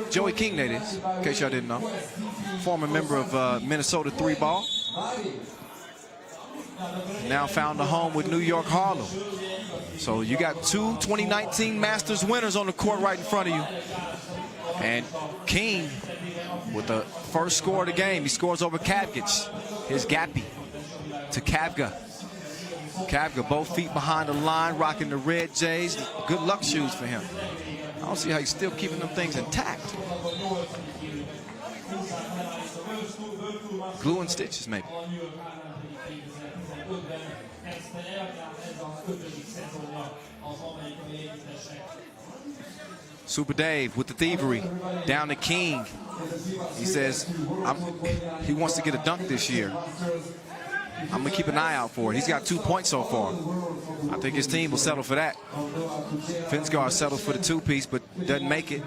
Joey King, that is, in case y'all didn't know. Former member of Minnesota 3-ball. Now found a home with New York Harlem. So you got two 2019 Masters winners on the court right in front of you. And King with the first score of the game. He scores over Kavgic. Here's Gappy to Kavga. Kavga, both feet behind the line, rocking the red J's. Good luck shoes for him. I don't see how he's still keeping them things intact. Glue and stitches, maybe. Super Dave with the thievery. Down to King. He says he wants to get a dunk this year. I'm going to keep an eye out for it. He's got 2 points so far. I think his team will settle for that. Finsgar settles for the two-piece, but doesn't make it.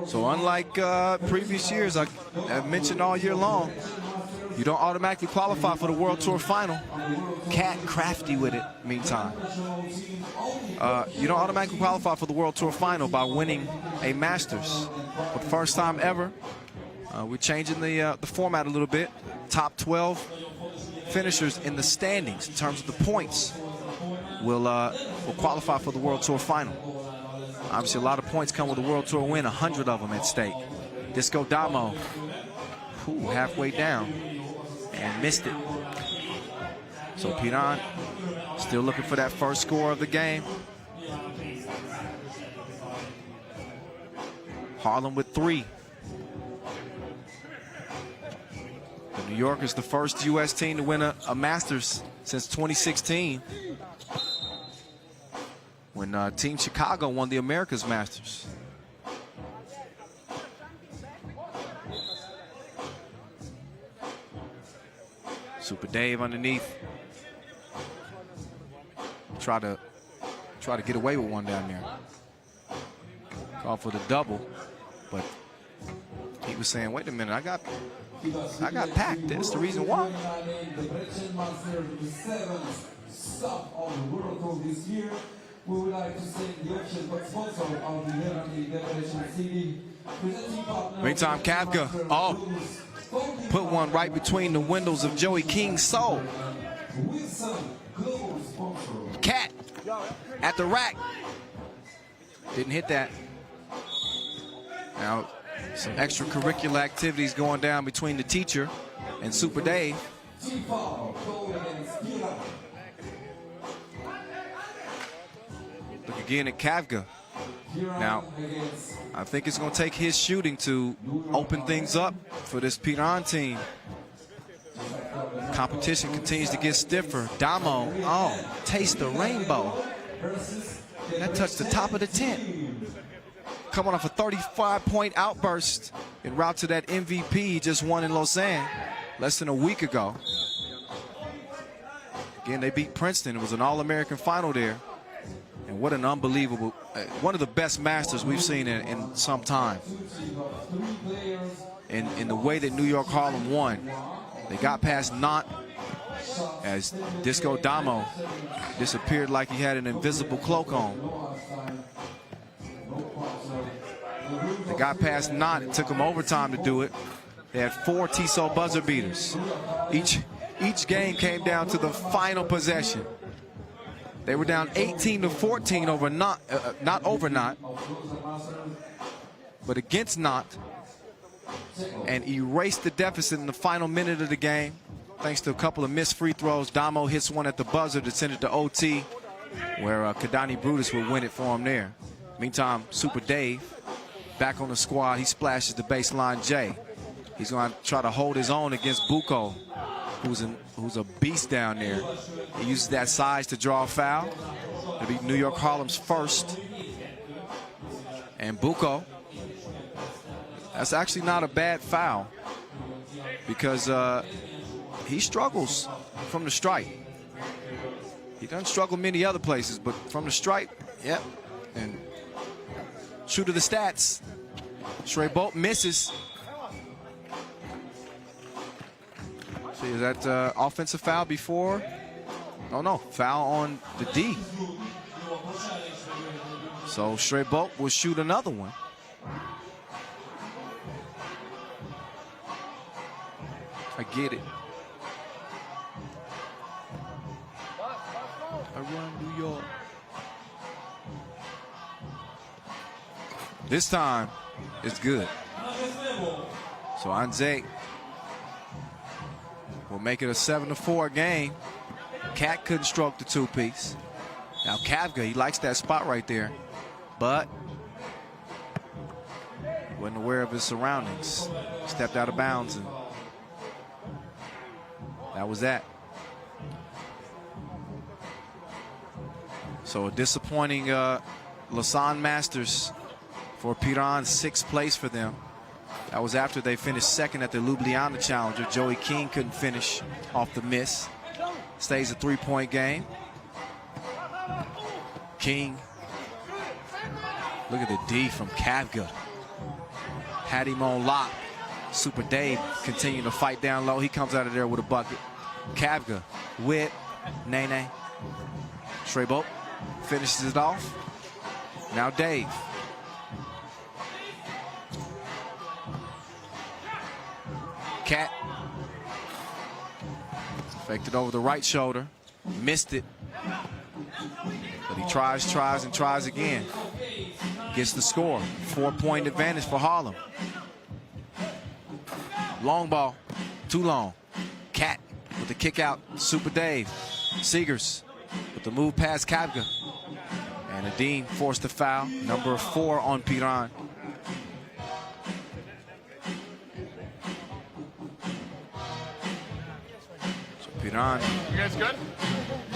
So unlike previous years, I've mentioned all year long, you don't automatically qualify for the World Tour Final. Cat crafty with it, meantime. You don't automatically qualify for the World Tour Final by winning a Masters. For the first time ever, we're changing the format a little bit. Top 12 finishers in the standings in terms of the points will qualify for the World Tour Final. Obviously, a lot of points come with a World Tour win, 100 of them at stake. Disco Damo, halfway down, and missed it. So Piran still looking for that first score of the game. Harlem with 3. The New York is the first U.S. team to win a Masters since 2016. When Team Chicago won the America's Masters. Super Dave underneath. Try to get away with one down there. Call for the double, but he was saying, "Wait a minute, I got packed. That's the reason why." We would like to thank the official sponsor of the Debrecen CD. Meantime, Kavga, put one right between the windows of Joey King's soul. Cat at the rack. Didn't hit that. Now, some extracurricular activities going down between the teacher and Super Dave. Look again at Kavga. Now, I think it's going to take his shooting to open things up for this Piran team. Competition continues to get stiffer. Damo, taste the rainbow. That touched the top of the tent. Coming off a 35-point outburst en route to that MVP he just won in Lausanne less than a week ago. Again, they beat Princeton. It was an All-American final there. And what an unbelievable, one of the best Masters we've seen in some time. In the way that New York Harlem won, they got past Knott as Disco Damo disappeared like he had an invisible cloak on. They got past Knott. It took them overtime to do it. They had 4 Tissot buzzer beaters. Each game came down to the final possession. They were down 18-14 over Knott, not over Knott, but against Knott, and erased the deficit in the final minute of the game thanks to a couple of missed free throws. Damo hits one at the buzzer to send it to OT, where Kadani Brutus would win it for him there. Meantime, Super Dave back on the squad. He splashes the baseline J. He's going to try to hold his own against Buko, who's a beast down there. He uses that size to draw a foul. It'll be New York Harlem's first. And Buko, that's actually not a bad foul because he struggles from the stripe. He doesn't struggle many other places, but from the stripe, yep. And true to the stats, Trey Bolt misses. See, is that offensive foul before? Oh, no, foul on the D. So Bolt will shoot another one. I get it. I run New York. This time, it's good. So Anze will make it a 7-4 game. Cat couldn't stroke the two-piece. Now Kavga, he likes that spot right there, but wasn't aware of his surroundings. Stepped out of bounds, and that was that. So a disappointing Lausanne Masters for Piran, 6th place for them. That was after they finished second at the Ljubljana Challenger. Joey King couldn't finish off the miss. Stays a 3-point game. King. Look at the D from Kavga. Had him on lock. Super Dave continuing to fight down low. He comes out of there with a bucket. Kavga, whip, Nene. Bolt finishes it off. Now Dave. Cat. Affected over the right shoulder. Missed it. But he tries, and tries again. Gets the score. 4-point advantage for Harlem. Long ball. Too long. Cat with the kick out. Super Dave. Seegers with the move past Kavga. And Adim forced the foul. Number 4 on Piran. Piran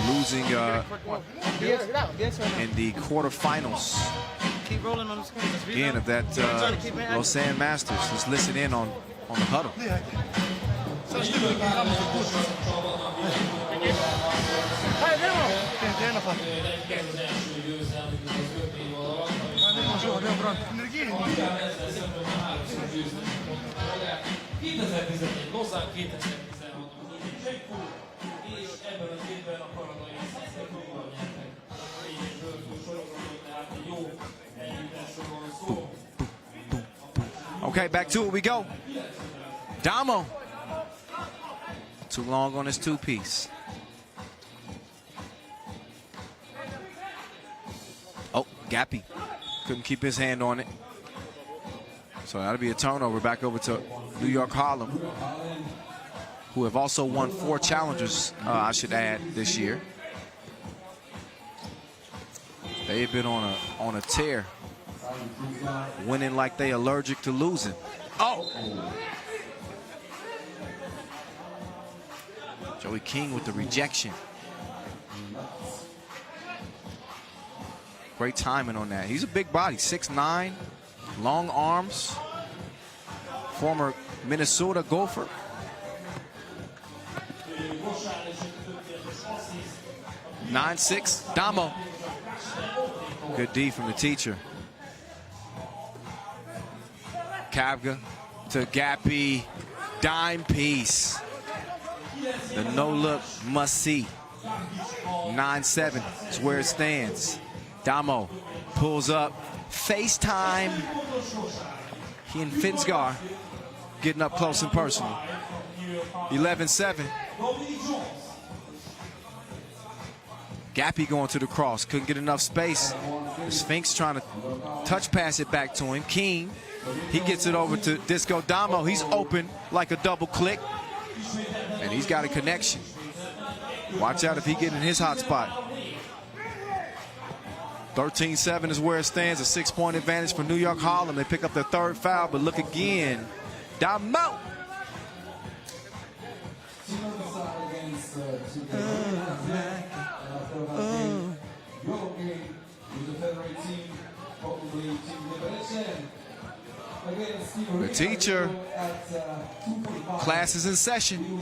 losing in the quarterfinals again of that Lausanne Masters. Let's listen in on the huddle. Okay, back to it we go. Damo. Too long on his two-piece. Oh, Gappy. Couldn't keep his hand on it. So that'll be a turnover back over to New York Harlem, who have also won 4 challengers, I should add, this year. They've been on a tear, winning like they allergic to losing. Oh! Joey King with the rejection. Great timing on that. He's a big body, 6'9", long arms, former Minnesota Gopher. (9'6", Damo. Good D from the teacher. Kavga to Gappy, dime piece. The no-look must-see. 9-7 is where it stands. Damo pulls up, FaceTime. He and Finsgar getting up close and personal. 11-7. Gappy going to the cross, couldn't get enough space. Sphinx trying to touch pass it back to him. King, he gets it over to Disco Damo. He's open like a double click, and he's got a connection. Watch out if he get in his hot spot. 13-7 is where it stands, a 6-point advantage for New York Harlem. They pick up their 3rd foul, but look again. Damo. The teacher, class is in session.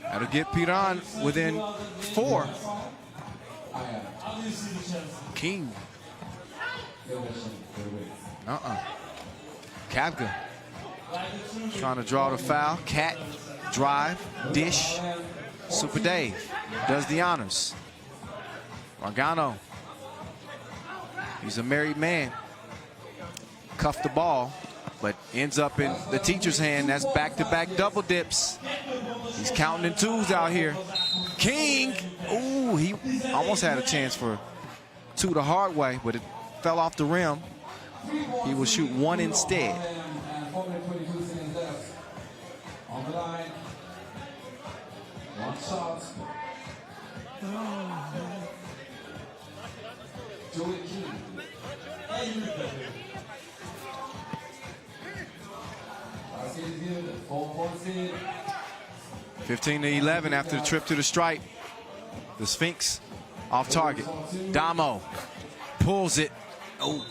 That'll get Piran within 4. King. Kavga. trying to draw the foul. Cat, drive, dish. Super Dave does the honors. Gargano, he's a married man. Cuffed the ball, but ends up in the teacher's hand. That's back-to-back double dips. He's counting in twos out here. King, ooh, he almost had a chance for two the hard way, but it fell off the rim. He will shoot one instead. On the line. One shot. Joey King. 15-11 after the trip to the stripe. The Sphinx off target. Damo pulls it. Oh.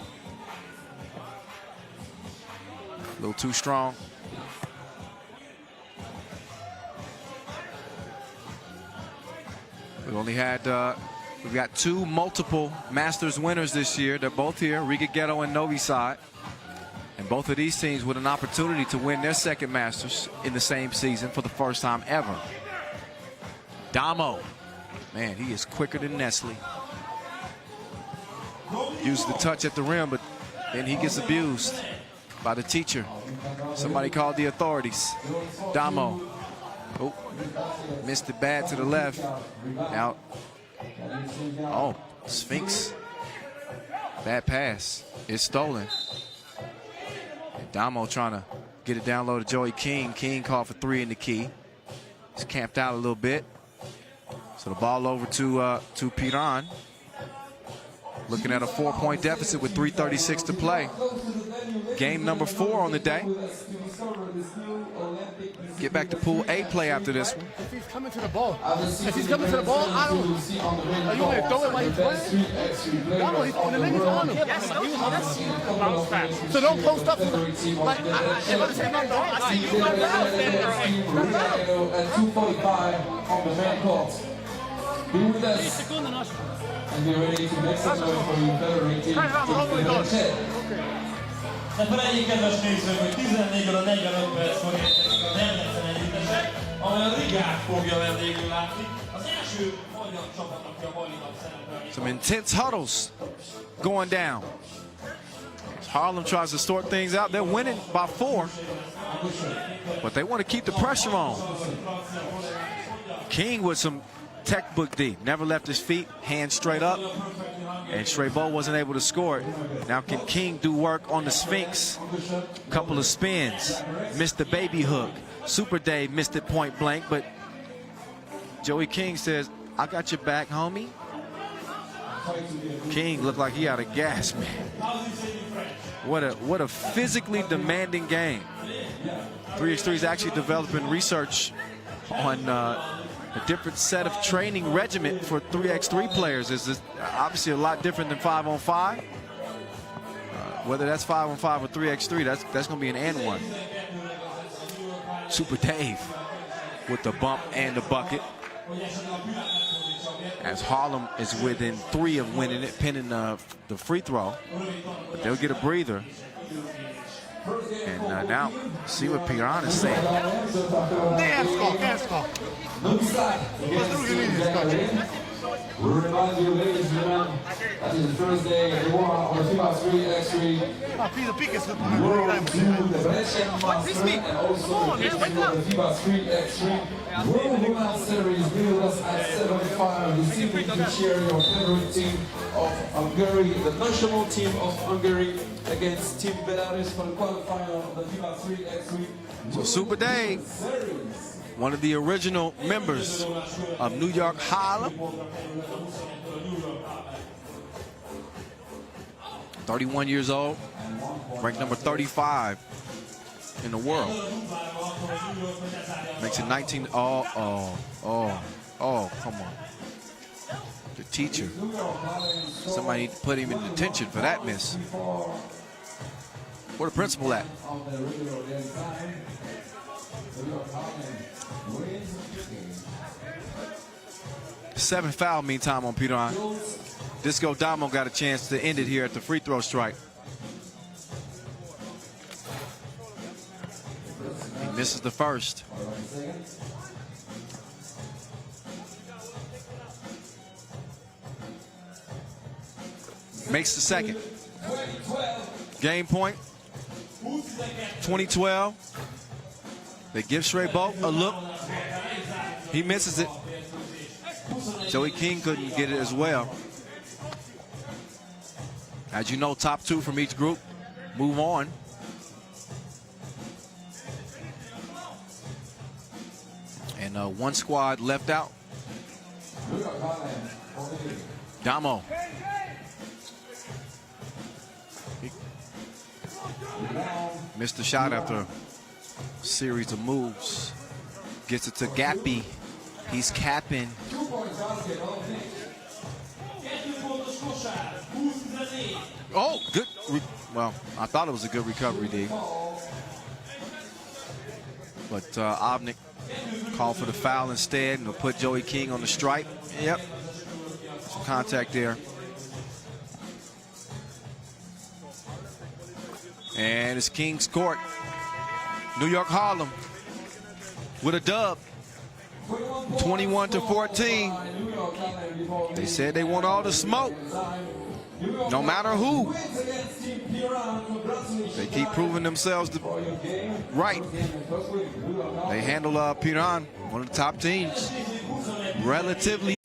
A little too strong. We only had, we've got two multiple Masters winners this year. They're both here, Riga Ghetto and Novi Sad. And both of these teams with an opportunity to win their second Masters in the same season for the first time ever. Damo, man, he is quicker than Nestle. Uses the touch at the rim, but then he gets abused by the teacher. Somebody called the authorities. Damo, oh, missed it bad to the left. Now, oh, Sphinx. Bad pass. It's stolen. And Damo trying to get it down low to Joey King. King called for three in the key. He's camped out a little bit. So the ball over to Piran. Looking at a 4-point deficit with 3:36 to play. Game number 4 on the day. Get back to Pool A play after this one. If he's coming to the ball, I don't. Are you going to throw it while he's playing? No, he's on the limit on him. Yes, so don't post up. Like, if I'm saying no, I see you right now standing there. At 2:45 on the main court. Be with us. And be ready to make some noise for your favorite team. De feledjék, kedves nézők, hogy 14-ről 45 perc fog érkezni a Debrecen együttesek, amely a Rigát fogja vendégül látni. Az első magyar csapat, aki a mai nap szerepel. Some intense huddles going down. Harlem tries to sort things out. They're winning by 4, but they want to keep the pressure on. King with some textbook D, never left his feet, hands straight up, and Strabo wasn't able to score it. Now can King do work on the Sphinx? Couple of spins, missed the baby hook. Super Dave missed it point blank, but Joey King says, I got your back, homie. King looked like he out of gas, man. What a physically demanding game. 3x3 is actually developing research on a different set of training regimen for 3x3 players. Is obviously a lot different than 5-on-5. Whether that's 5-on-5 or 3x3, that's going to be an and one. Super Dave with the bump and the bucket. As Harlem is within 3 of winning it, pinning the free throw. But they'll get a breather. And now, see what Piran is saying. Dance call. We remind you, ladies and gentlemen, that is the first day of the war on the FIBA 3x3 World 2 Debrecen Master and also the FIBA 3x3 World Women's Series. Be with us at 7:05 this evening to cheer your favorite team of Hungary, the national team of Hungary, against Team Belarus for the quarterfinal of the FIBA 3x3. So Super Dave, one of the original members of New York Harlem. 31 years old, ranked number 35 in the world. Makes it 19. Oh, come on. The teacher. Somebody need to put him in detention for that miss. Where the principal at? Seventh foul, meantime, on Piran. Disco Damo got a chance to end it here at the free throw stripe. Misses the first. Makes the second. Game point. 2012. They give Strabo a look. He misses it. Joey King couldn't get it as well. As you know, top 2 from each group move on. And one squad left out. Damo. Missed the shot after a series of moves. Gets it to Gappy. He's capping. Oh, good. Well, I thought it was a good recovery, D. But Obnick called for the foul instead and will put Joey King on the stripe. Yep. Some contact there. And it's King's Court. New York Harlem with a dub. 21-14. They said they want all the smoke. No matter who. They keep proving themselves right. They handle Piran, one of the top teams, relatively.